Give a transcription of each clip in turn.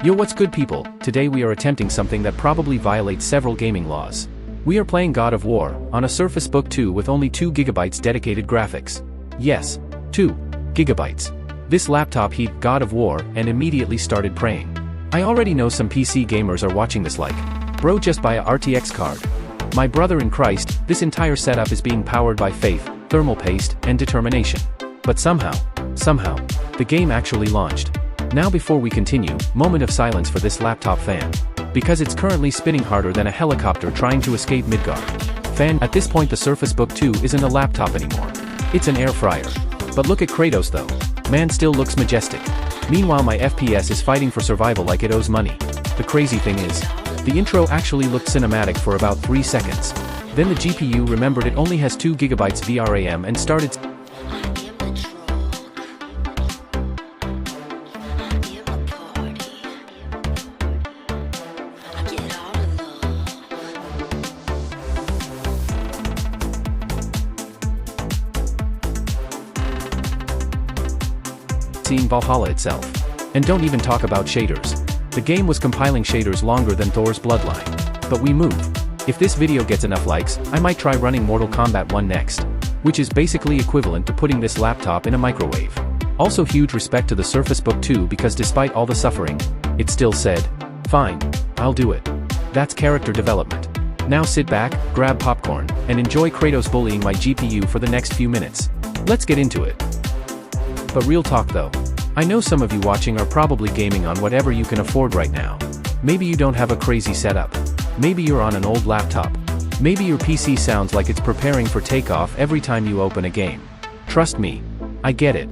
Yo, what's good people? Today we are attempting something that probably violates several gaming laws. We are playing God of War on a Surface Book 2 with only 2 GB dedicated graphics. Yes, 2 GB. This laptop heat God of War and immediately started praying. I already know some PC gamers are watching this like, bro, just buy a RTX card. My brother in Christ, this entire setup is being powered by faith, thermal paste, and determination. But somehow, the game actually launched. Now before we continue, moment of silence for this laptop fan. Because it's currently spinning harder than a helicopter trying to escape Midgard. Fan, at this point the Surface Book 2 isn't a laptop anymore. It's an air fryer. But look at Kratos though. Man still looks majestic. Meanwhile my FPS is fighting for survival like it owes money. The crazy thing is, the intro actually looked cinematic for about 3 seconds. Then the GPU remembered it only has 2 GB VRAM and started seeing Valhalla itself. And don't even talk about shaders. The game was compiling shaders longer than Thor's bloodline. But we move. If this video gets enough likes, I might try running Mortal Kombat 1 next. Which is basically equivalent to putting this laptop in a microwave. Also huge respect to the Surface Book 2 because despite all the suffering, it still said, fine, I'll do it. That's character development. Now sit back, grab popcorn, and enjoy Kratos bullying my GPU for the next few minutes. Let's get into it. But real talk though. I know some of you watching are probably gaming on whatever you can afford right now. Maybe you don't have a crazy setup. Maybe you're on an old laptop. Maybe your PC sounds like it's preparing for takeoff every time you open a game. Trust me, I get it.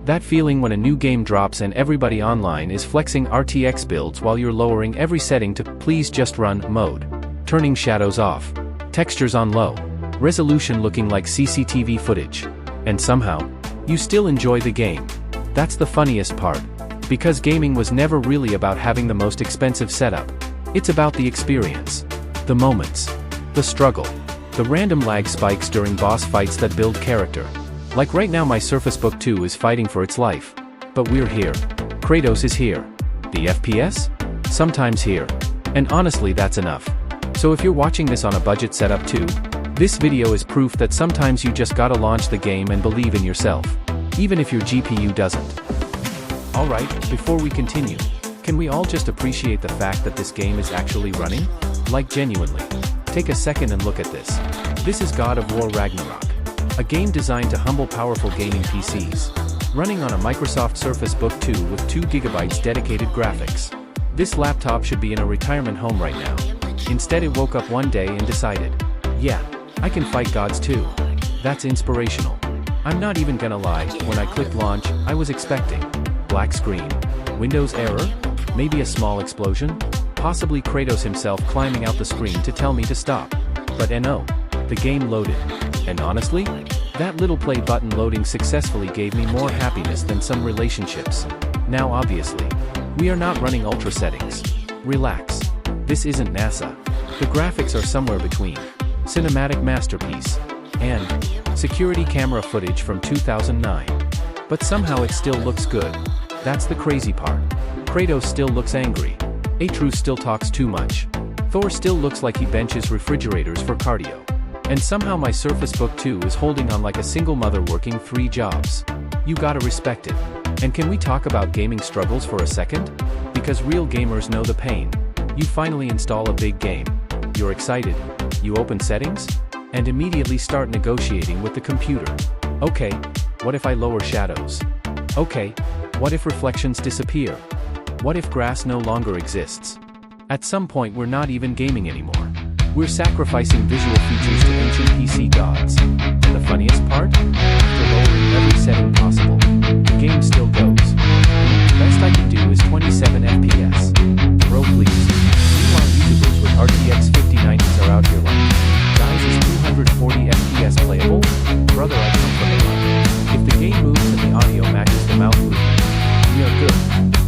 That feeling when a new game drops and everybody online is flexing RTX builds while you're lowering every setting to please just run mode. Turning shadows off. Textures on low. Resolution looking like CCTV footage. And somehow, you still enjoy the game. That's the funniest part. Because gaming was never really about having the most expensive setup. It's about the experience. The moments. The struggle. The random lag spikes during boss fights that build character. Like right now my Surface Book 2 is fighting for its life. But we're here. Kratos is here. The FPS? Sometimes here. And honestly that's enough. So if you're watching this on a budget setup too, this video is proof that sometimes you just gotta launch the game and believe in yourself. Even if your GPU doesn't. Alright, before we continue, can we all just appreciate the fact that this game is actually running? Like genuinely. Take a second and look at this. This is God of War Ragnarök. A game designed to humble powerful gaming PCs. Running on a Microsoft Surface Book 2 with 2 GB dedicated graphics. This laptop should be in a retirement home right now. Instead it woke up one day and decided, yeah, I can fight gods too. That's inspirational. I'm not even gonna lie, when I clicked launch, I was expecting black screen, Windows error, maybe a small explosion, possibly Kratos himself climbing out the screen to tell me to stop. But no, the game loaded. And honestly, that little play button loading successfully gave me more happiness than some relationships. Now obviously, we are not running ultra settings. Relax. This isn't NASA. The graphics are somewhere between cinematic masterpiece and security camera footage from 2009. But somehow it still looks good. That's the crazy part. Kratos still looks angry. Atreus still talks too much. Thor still looks like he benches refrigerators for cardio. And somehow my Surface Book 2 is holding on like a single mother working 3 jobs. You gotta respect it. And can we talk about gaming struggles for a second? Because real gamers know the pain. You finally install a big game. You're excited. You open settings? And immediately start negotiating with the computer. Okay, what if I lower shadows? Okay, what if reflections disappear? What if grass no longer exists? At some point we're not even gaming anymore. We're sacrificing visual features to ancient PC gods. And the funniest part? After lowering every setting possible, the game still goes. The best I can do is 27 FPS. Bro please. Meanwhile YouTubers with RTX 5090s are out here like, guys, is 240 FPS playable? Brother, I come from the line. If the game moves and the audio matches the mouth movement, we are good.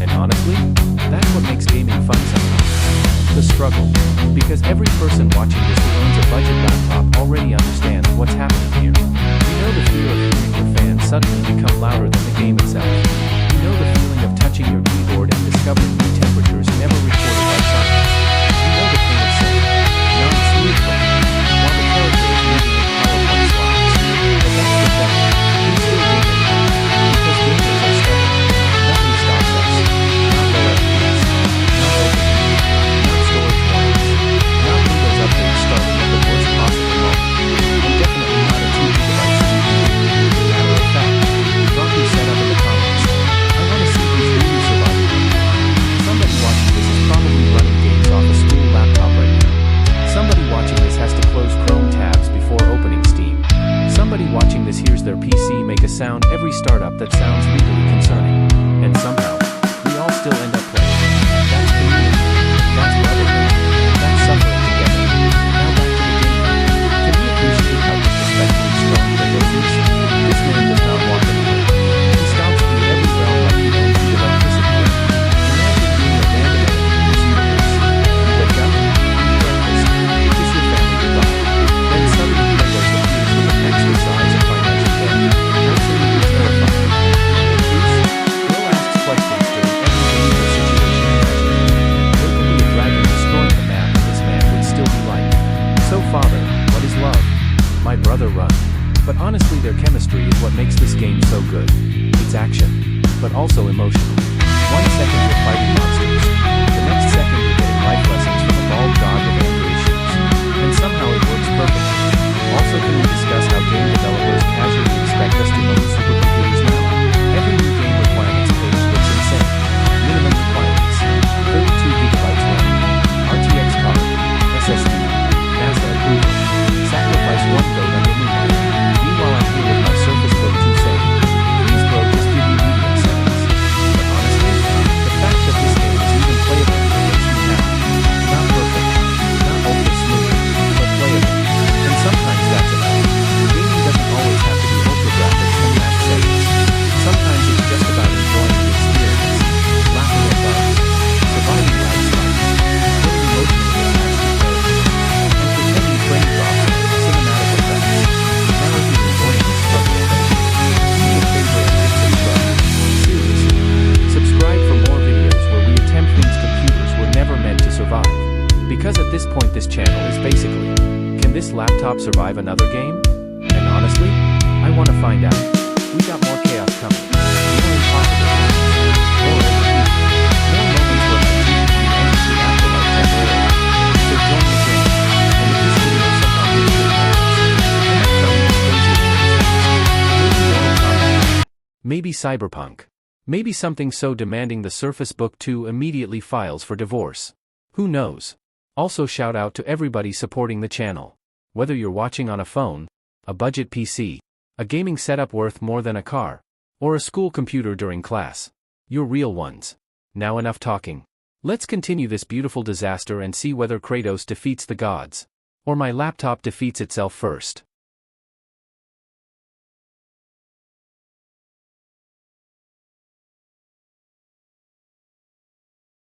And honestly, that's what makes gaming fun sometimes. The struggle. Because every person watching this who owns a budget laptop already understands what's happening here. You know the fear of hearing your fans suddenly become louder than the game itself. You know the feeling of touching your keyboard and discovering new temperatures but also emotional. 1 second you're fighting monsters. The next second you're getting life lessons from a bald god with anger issues. And somehow it works perfectly. Also, can we discuss how game developers casually expect us to own supercomputers now? Every new game requirements page looks insane. Minimum requirements: 32 GB RAM, RTX card, SSD, NASA approval. Sacrifice one goat under moonlight. Meanwhile I'm here with my Surface Book 2 saying, please bro, just give me medium settings. But honestly, the fact that this game is even playable makes me happy. Not perfect, not ultra smooth, but playable. And sometimes that's enough. Gaming doesn't always have to be ultra graphics and max settings. Sometimes it's just about enjoying the experience, laughing at bugs, surviving life spikes, getting emotionally attached to characters, and pretending frame drops and cinematic effects. Now if you're enjoying this struggle adventure, do me a favor and hit subscribe. Seriously. Subscribe for more videos where we attempt things computers were never meant to survive. Because at this point this channel is basically, can this laptop survive another game? And honestly, I want to find out. We got more chaos coming. More impossible things. More overheating. More moments where my GPU enters the afterlife temporarily. So join the game. And if this video somehow hits your comments, I might tell you the craziest things. Maybe Mortal Kombat. Maybe Cyberpunk. Maybe something so demanding the Surface Book 2 immediately files for divorce. Who knows? Also shout out to everybody supporting the channel. Whether you're watching on a phone, a budget PC, a gaming setup worth more than a car, or a school computer during class. You're real ones. Now enough talking. Let's continue this beautiful disaster and see whether Kratos defeats the gods. Or my laptop defeats itself first.